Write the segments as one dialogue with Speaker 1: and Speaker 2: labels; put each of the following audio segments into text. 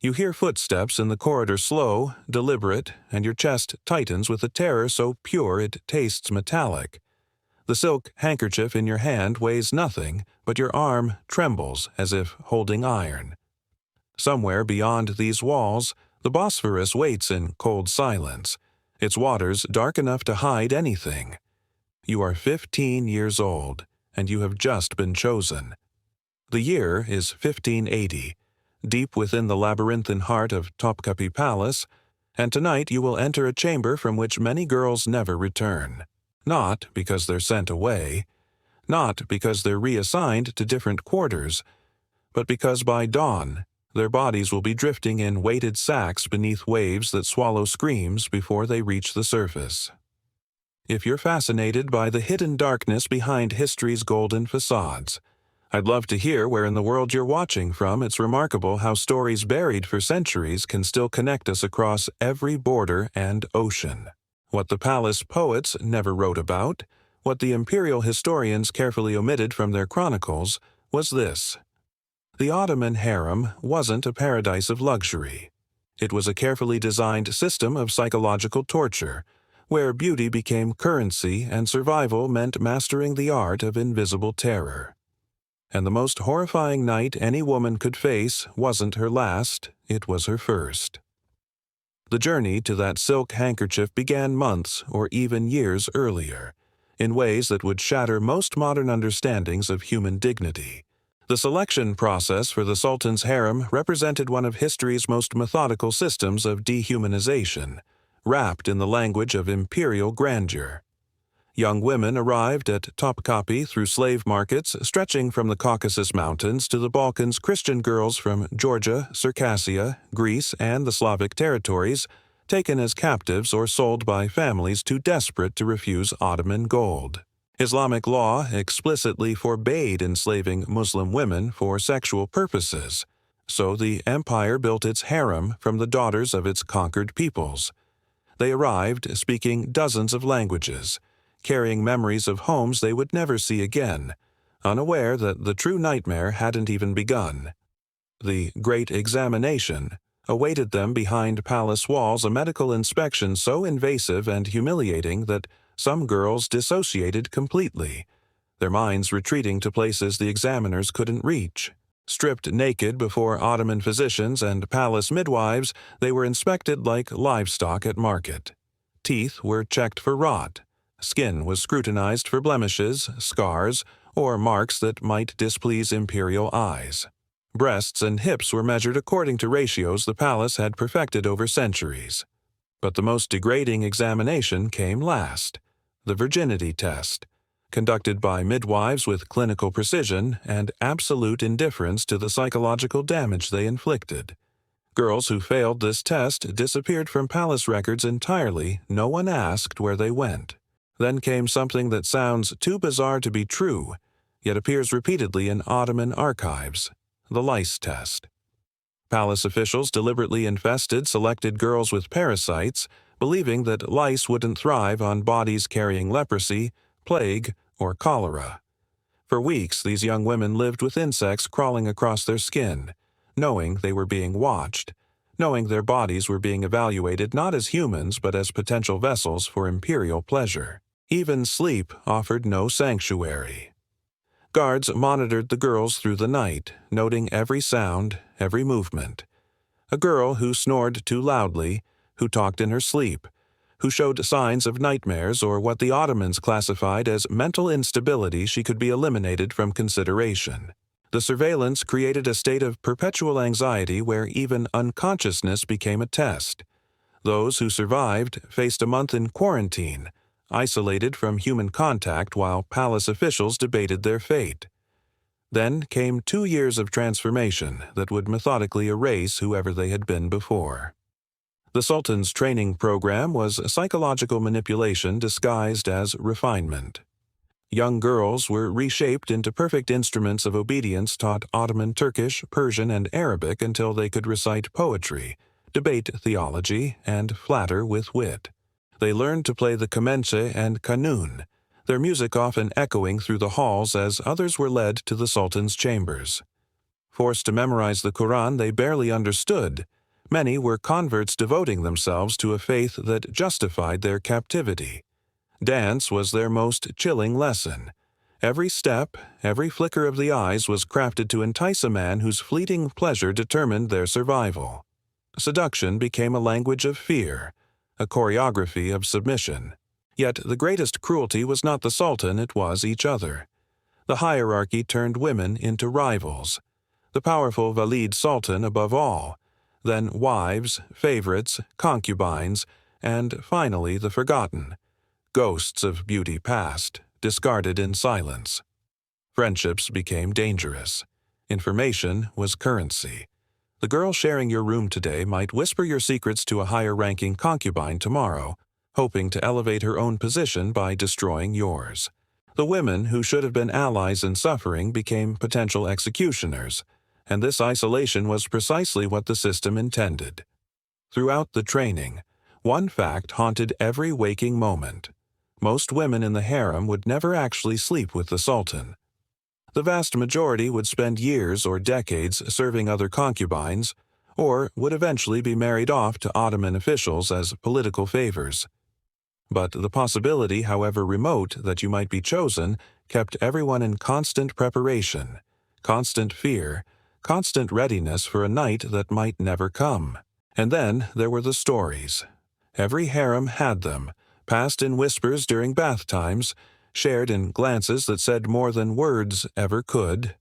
Speaker 1: You hear footsteps in the corridor slow, deliberate, and your chest tightens with a terror so pure it tastes metallic. The silk handkerchief in your hand weighs nothing, but your arm trembles as if holding iron. Somewhere beyond these walls, the Bosphorus waits in cold silence, its waters dark enough to hide anything. You are 15 years old, and you have just been chosen. The year is 1580, deep within the labyrinthine heart of Topkapi Palace, and tonight you will enter a chamber from which many girls never return. Not because they're sent away, not because they're reassigned to different quarters, but because by dawn, their bodies will be drifting in weighted sacks beneath waves that swallow screams before they reach the surface. If you're fascinated by the hidden darkness behind history's golden facades, I'd love to hear where in the world you're watching from. It's remarkable how stories buried for centuries can still connect us across every border and ocean. What the palace poets never wrote about, what the imperial historians carefully omitted from their chronicles, was this. The Ottoman harem wasn't a paradise of luxury. It was a carefully designed system of psychological torture, where beauty became currency and survival meant mastering the art of invisible terror. And the most horrifying night any woman could face wasn't her last, it was her first. The journey to that silk handkerchief began months or even years earlier, in ways that would shatter most modern understandings of human dignity. The selection process for the Sultan's harem represented one of history's most methodical systems of dehumanization, wrapped in the language of imperial grandeur. Young women arrived at Topkapi through slave markets stretching from the Caucasus Mountains to the Balkans. Christian girls from Georgia, Circassia, Greece, and the Slavic territories, taken as captives or sold by families too desperate to refuse Ottoman gold. Islamic law explicitly forbade enslaving Muslim women for sexual purposes, so the empire built its harem from the daughters of its conquered peoples. They arrived speaking dozens of languages, carrying memories of homes they would never see again, unaware that the true nightmare hadn't even begun. The Great Examination awaited them behind palace walls, a medical inspection so invasive and humiliating that some girls dissociated completely, their minds retreating to places the examiners couldn't reach. Stripped naked before Ottoman physicians and palace midwives, they were inspected like livestock at market. Teeth were checked for rot. Skin was scrutinized for blemishes, scars, or marks that might displease imperial eyes. Breasts and hips were measured according to ratios the palace had perfected over centuries. But the most degrading examination came last, the virginity test, conducted by midwives with clinical precision and absolute indifference to the psychological damage they inflicted. Girls who failed this test disappeared from palace records entirely. No one asked where they went. Then came something that sounds too bizarre to be true, yet appears repeatedly in Ottoman archives, the lice test. Palace officials deliberately infested selected girls with parasites, believing that lice wouldn't thrive on bodies carrying leprosy, plague, or cholera. For weeks, these young women lived with insects crawling across their skin, knowing they were being watched, knowing their bodies were being evaluated not as humans but as potential vessels for imperial pleasure. Even sleep offered no sanctuary. Guards monitored the girls through the night, noting every sound, every movement. A girl who snored too loudly, who talked in her sleep, who showed signs of nightmares or what the Ottomans classified as mental instability, she could be eliminated from consideration. The surveillance created a state of perpetual anxiety where even unconsciousness became a test. Those who survived faced a month in quarantine, isolated from human contact while palace officials debated their fate. Then came 2 years of transformation that would methodically erase whoever they had been before. The Sultan's training program was psychological manipulation disguised as refinement. Young girls were reshaped into perfect instruments of obedience, taught Ottoman Turkish, Persian, and Arabic until they could recite poetry, debate theology, and flatter with wit. They learned to play the kemençe and kanun, their music often echoing through the halls as others were led to the Sultan's chambers. Forced to memorize the Quran they barely understood, many were converts devoting themselves to a faith that justified their captivity. Dance was their most chilling lesson. Every step, every flicker of the eyes was crafted to entice a man whose fleeting pleasure determined their survival. Seduction became a language of fear, a choreography of submission. Yet the greatest cruelty was not the Sultan, it was each other. The hierarchy turned women into rivals. The powerful Valid Sultan above all, then wives, favorites, concubines, and finally the forgotten, ghosts of beauty past, discarded in silence. Friendships became dangerous. Information was currency. The girl sharing your room today might whisper your secrets to a higher-ranking concubine tomorrow, hoping to elevate her own position by destroying yours. The women who should have been allies in suffering became potential executioners, and this isolation was precisely what the system intended. Throughout the training, one fact haunted every waking moment. Most women in the harem would never actually sleep with the Sultan. The vast majority would spend years or decades serving other concubines, or would eventually be married off to Ottoman officials as political favors. But the possibility, however remote, that you might be chosen kept everyone in constant preparation, constant fear, constant readiness for a night that might never come. And then there were the stories. Every harem had them, passed in whispers during bath times, shared in glances that said more than words ever could.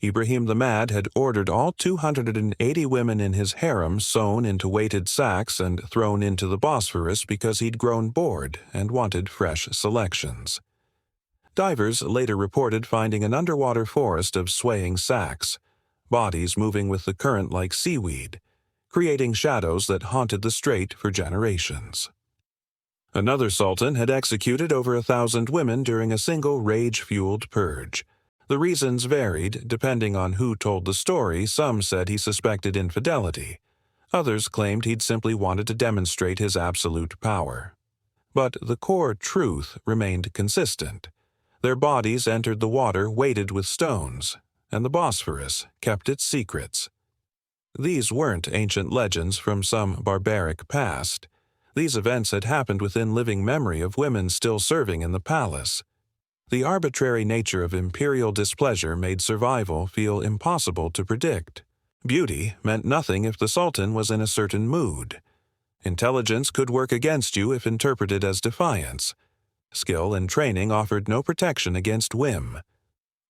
Speaker 1: Ibrahim the Mad had ordered all 280 women in his harem sewn into weighted sacks and thrown into the Bosphorus because he'd grown bored and wanted fresh selections. Divers later reported finding an underwater forest of swaying sacks, bodies moving with the current like seaweed, creating shadows that haunted the strait for generations. Another sultan had executed over 1,000 women during a single rage-fueled purge. The reasons varied, depending on who told the story. Some said he suspected infidelity. Others claimed he'd simply wanted to demonstrate his absolute power. But the core truth remained consistent. Their bodies entered the water weighted with stones, and the Bosphorus kept its secrets. These weren't ancient legends from some barbaric past. These events had happened within living memory of women still serving in the palace. The arbitrary nature of imperial displeasure made survival feel impossible to predict. Beauty meant nothing if the Sultan was in a certain mood. Intelligence could work against you if interpreted as defiance. Skill and training offered no protection against whim.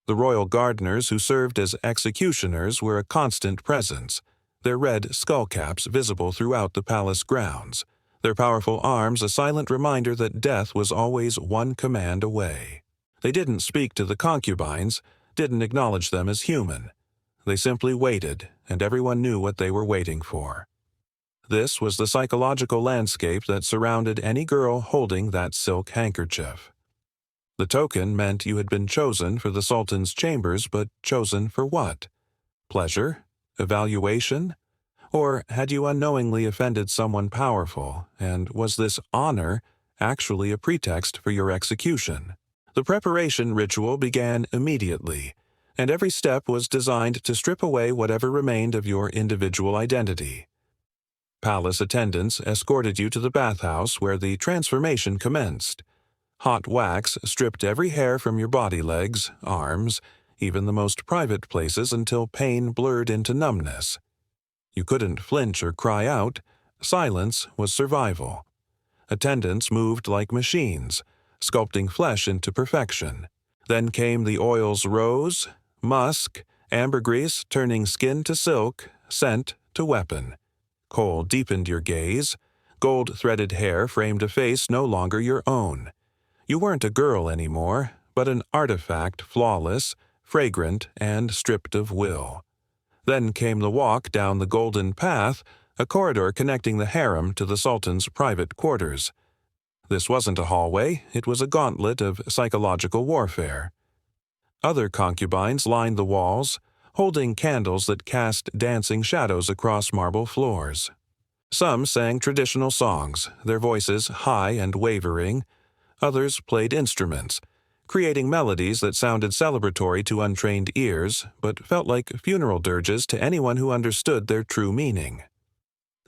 Speaker 1: The royal gardeners who served as executioners were a constant presence, their red skullcaps visible throughout the palace grounds, their powerful arms a silent reminder that death was always one command away. They didn't speak to the concubines, didn't acknowledge them as human. They simply waited, and everyone knew what they were waiting for. This was the psychological landscape that surrounded any girl holding that silk handkerchief. The token meant you had been chosen for the Sultan's chambers, but chosen for what? Pleasure? Evaluation? Or had you unknowingly offended someone powerful, and was this honor actually a pretext for your execution? The preparation ritual began immediately, and every step was designed to strip away whatever remained of your individual identity. Palace attendants escorted you to the bathhouse where the transformation commenced. Hot wax stripped every hair from your body, legs, arms, even the most private places until pain blurred into numbness. You couldn't flinch or cry out. Silence was survival. Attendants moved like machines, sculpting flesh into perfection. Then came the oils rose, musk, ambergris turning skin to silk, scent to weapon. Kohl deepened your gaze. Gold-threaded hair framed a face no longer your own. You weren't a girl anymore, but an artifact flawless, fragrant, and stripped of will. Then came the walk down the golden path, a corridor connecting the harem to the Sultan's private quarters. This wasn't a hallway, it was a gauntlet of psychological warfare. Other concubines lined the walls, holding candles that cast dancing shadows across marble floors. Some sang traditional songs, their voices high and wavering. Others played instruments, creating melodies that sounded celebratory to untrained ears but felt like funeral dirges to anyone who understood their true meaning.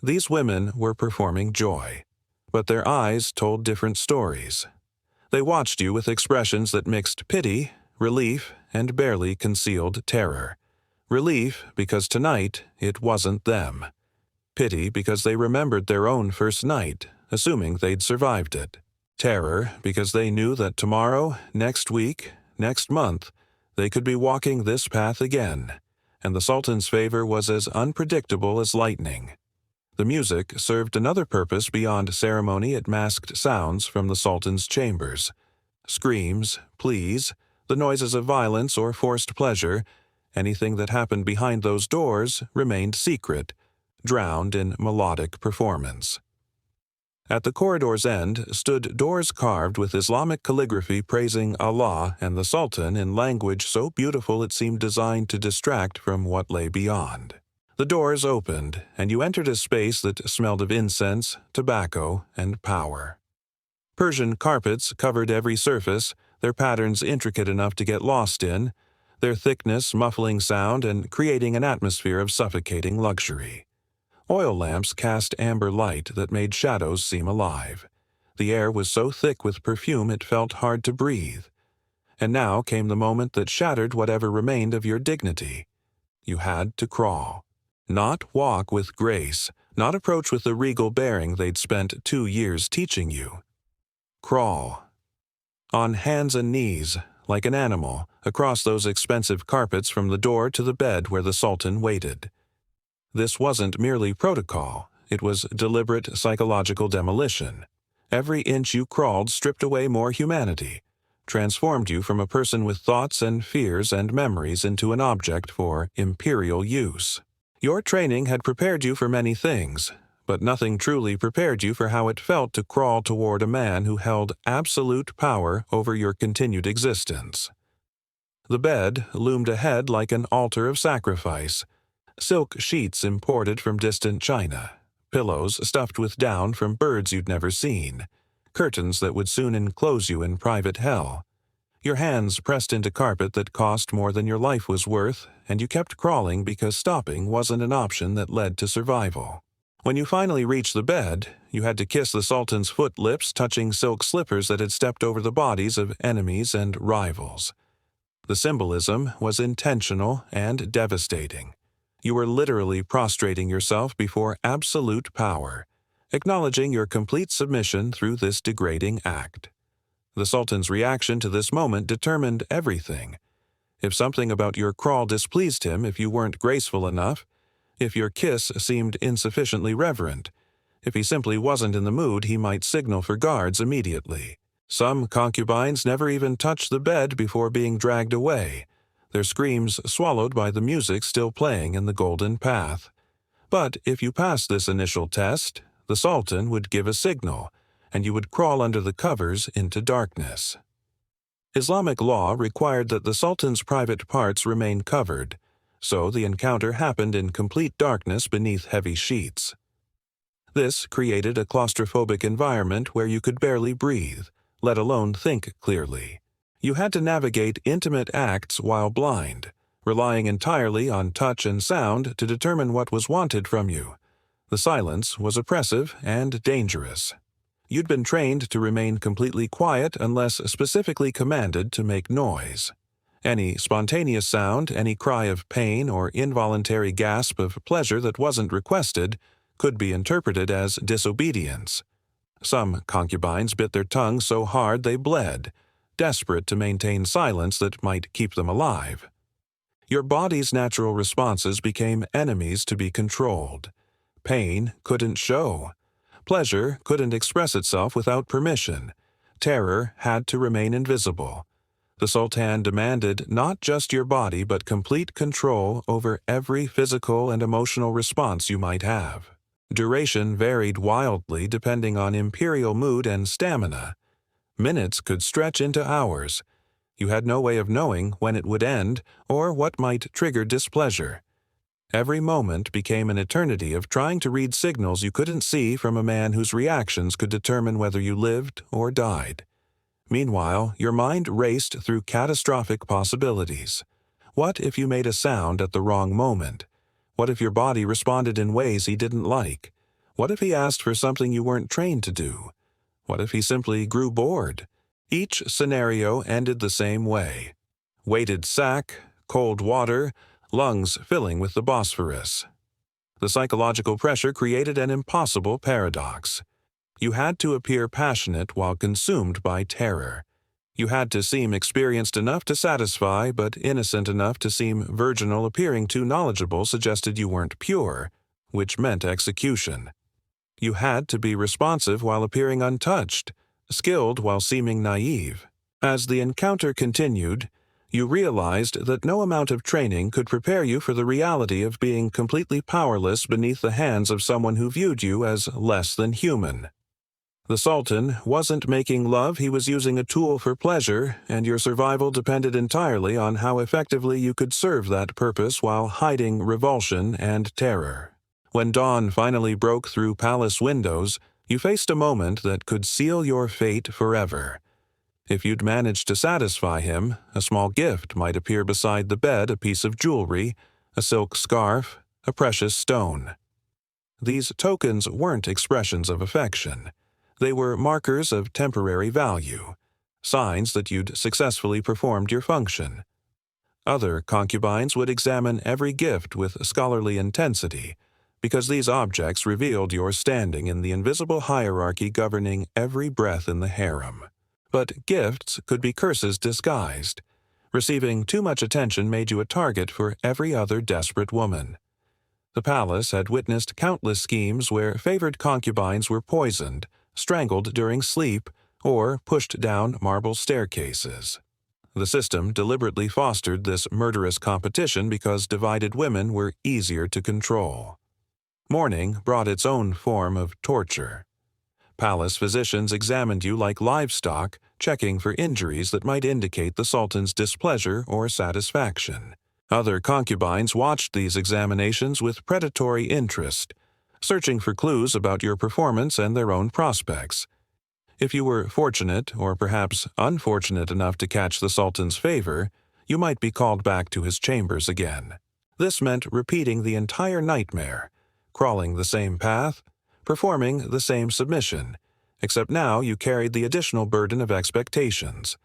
Speaker 1: These women were performing joy, but their eyes told different stories. They watched you with expressions that mixed pity, relief, and barely concealed terror. Relief because tonight it wasn't them. Pity because they remembered their own first night, assuming they'd survived it. Terror because they knew that tomorrow, next week, next month, they could be walking this path again, and the Sultan's favor was as unpredictable as lightning. The music served another purpose beyond ceremony. It masked sounds from the Sultan's chambers. Screams, pleas, the noises of violence or forced pleasure, anything that happened behind those doors remained secret, drowned in melodic performance. At the corridor's end stood doors carved with Islamic calligraphy praising Allah and the Sultan in language so beautiful it seemed designed to distract from what lay beyond. The doors opened, and you entered a space that smelled of incense, tobacco, and power. Persian carpets covered every surface, their patterns intricate enough to get lost in, their thickness muffling sound and creating an atmosphere of suffocating luxury. Oil lamps cast amber light that made shadows seem alive. The air was so thick with perfume it felt hard to breathe. And now came the moment that shattered whatever remained of your dignity. You had to crawl. Not walk with grace, not approach with the regal bearing they'd spent 2 years teaching you. Crawl. On hands and knees, like an animal, across those expensive carpets from the door to the bed where the Sultan waited. This wasn't merely protocol, it was deliberate psychological demolition. Every inch you crawled stripped away more humanity, transformed you from a person with thoughts and fears and memories into an object for imperial use. Your training had prepared you for many things, but nothing truly prepared you for how it felt to crawl toward a man who held absolute power over your continued existence. The bed loomed ahead like an altar of sacrifice. Silk sheets imported from distant China, pillows stuffed with down from birds you'd never seen, curtains that would soon enclose you in private hell. Your hands pressed into carpet that cost more than your life was worth, and you kept crawling because stopping wasn't an option that led to survival. When you finally reached the bed, you had to kiss the Sultan's foot lips touching silk slippers that had stepped over the bodies of enemies and rivals. The symbolism was intentional and devastating. You were literally prostrating yourself before absolute power, acknowledging your complete submission through this degrading act. The Sultan's reaction to this moment determined everything. If something about your crawl displeased him, if you weren't graceful enough, if your kiss seemed insufficiently reverent, if he simply wasn't in the mood, he might signal for guards immediately. Some concubines never even touched the bed before being dragged away, their screams swallowed by the music still playing in the golden path. But if you passed this initial test, the Sultan would give a signal, and you would crawl under the covers into darkness. Islamic law required that the Sultan's private parts remain covered, so the encounter happened in complete darkness beneath heavy sheets. This created a claustrophobic environment where you could barely breathe, let alone think clearly. You had to navigate intimate acts while blind, relying entirely on touch and sound to determine what was wanted from you. The silence was oppressive and dangerous. You'd been trained to remain completely quiet unless specifically commanded to make noise. Any spontaneous sound, any cry of pain or involuntary gasp of pleasure that wasn't requested could be interpreted as disobedience. Some concubines bit their tongues so hard they bled, desperate to maintain silence that might keep them alive. Your body's natural responses became enemies to be controlled. Pain couldn't show. Pleasure couldn't express itself without permission. Terror had to remain invisible. The Sultan demanded not just your body but complete control over every physical and emotional response you might have. Duration varied wildly depending on imperial mood and stamina. Minutes could stretch into hours. You had no way of knowing when it would end or what might trigger displeasure. Every moment became an eternity of trying to read signals you couldn't see from a man whose reactions could determine whether you lived or died. Meanwhile, your mind raced through catastrophic possibilities. What if you made a sound at the wrong moment? What if your body responded in ways he didn't like? What if he asked for something you weren't trained to do? What if he simply grew bored? Each scenario ended the same way. Weighted sack, cold water, lungs filling with the Bosphorus. The psychological pressure created an impossible paradox. You had to appear passionate while consumed by terror. You had to seem experienced enough to satisfy, but innocent enough to seem virginal. Appearing too knowledgeable suggested you weren't pure, which meant execution. You had to be responsive while appearing untouched, skilled while seeming naive. As the encounter continued, you realized that no amount of training could prepare you for the reality of being completely powerless beneath the hands of someone who viewed you as less than human. The Sultan wasn't making love, he was using a tool for pleasure, and your survival depended entirely on how effectively you could serve that purpose while hiding revulsion and terror. When dawn finally broke through palace windows, you faced a moment that could seal your fate forever. If you'd managed to satisfy him, a small gift might appear beside the bed, a piece of jewelry, a silk scarf, a precious stone. These tokens weren't expressions of affection. They were markers of temporary value, signs that you'd successfully performed your function. Other concubines would examine every gift with scholarly intensity, because these objects revealed your standing in the invisible hierarchy governing every breath in the harem. But gifts could be curses disguised. Receiving too much attention made you a target for every other desperate woman. The palace had witnessed countless schemes where favored concubines were poisoned, strangled during sleep, or pushed down marble staircases. The system deliberately fostered this murderous competition because divided women were easier to control. Mourning brought its own form of torture. Palace physicians examined you like livestock, checking for injuries that might indicate the Sultan's displeasure or satisfaction. Other concubines watched these examinations with predatory interest, searching for clues about your performance and their own prospects. If you were fortunate, or perhaps unfortunate enough to catch the Sultan's favor, you might be called back to his chambers again. This meant repeating the entire nightmare, crawling the same path, performing the same submission, except now you carried the additional burden of expectations.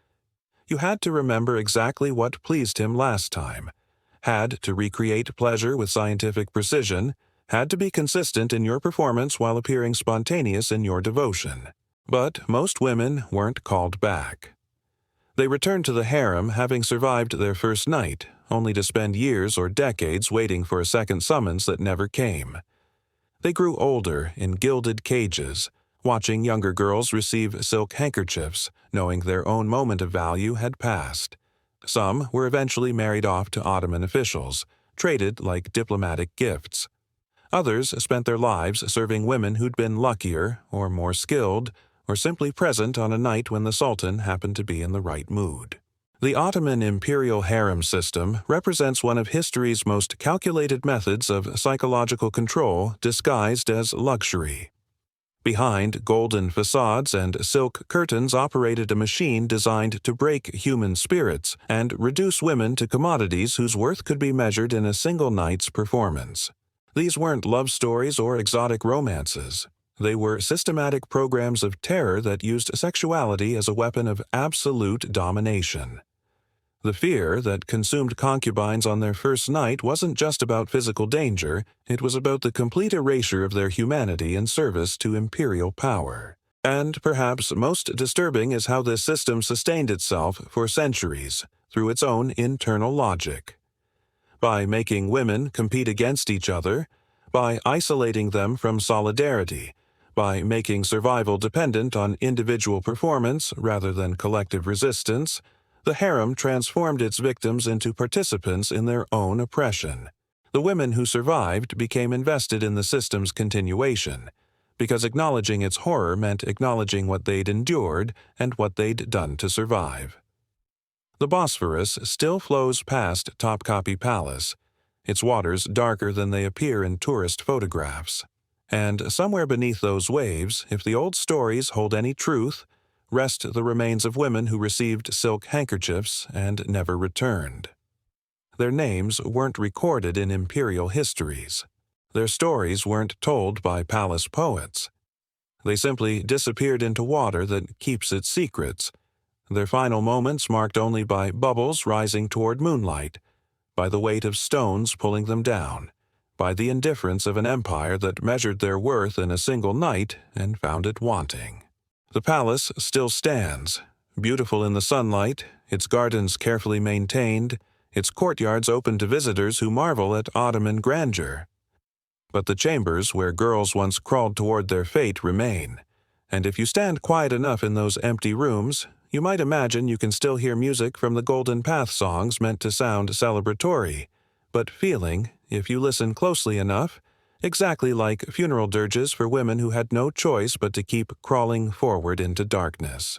Speaker 1: You had to remember exactly what pleased him last time, had to recreate pleasure with scientific precision, had to be consistent in your performance while appearing spontaneous in your devotion. But most women weren't called back. They returned to the harem having survived their first night, only to spend years or decades waiting for a second summons that never came. They grew older in gilded cages, watching younger girls receive silk handkerchiefs, knowing their own moment of value had passed. Some were eventually married off to Ottoman officials, traded like diplomatic gifts. Others spent their lives serving women who'd been luckier or more skilled, or simply present on a night when the Sultan happened to be in the right mood. The Ottoman imperial harem system represents one of history's most calculated methods of psychological control disguised as luxury. Behind golden facades and silk curtains operated a machine designed to break human spirits and reduce women to commodities whose worth could be measured in a single night's performance. These weren't love stories or exotic romances. They were systematic programs of terror that used sexuality as a weapon of absolute domination. The fear that consumed concubines on their first night wasn't just about physical danger, it was about the complete erasure of their humanity in service to imperial power. And perhaps most disturbing is how this system sustained itself for centuries, through its own internal logic. By making women compete against each other, by isolating them from solidarity, by making survival dependent on individual performance rather than collective resistance, the harem transformed its victims into participants in their own oppression. The women who survived became invested in the system's continuation, because acknowledging its horror meant acknowledging what they'd endured and what they'd done to survive. The Bosphorus still flows past Topkapi Palace, its waters darker than they appear in tourist photographs. And somewhere beneath those waves, if the old stories hold any truth, rest the remains of women who received silk handkerchiefs and never returned. Their names weren't recorded in imperial histories. Their stories weren't told by palace poets. They simply disappeared into water that keeps its secrets, their final moments marked only by bubbles rising toward moonlight, by the weight of stones pulling them down, by the indifference of an empire that measured their worth in a single night and found it wanting. The palace still stands, beautiful in the sunlight, its gardens carefully maintained, its courtyards open to visitors who marvel at Ottoman grandeur. But the chambers where girls once crawled toward their fate remain, and if you stand quiet enough in those empty rooms, you might imagine you can still hear music from the Golden Path songs meant to sound celebratory, but feeling, if you listen closely enough, exactly like funeral dirges for women who had no choice but to keep crawling forward into darkness.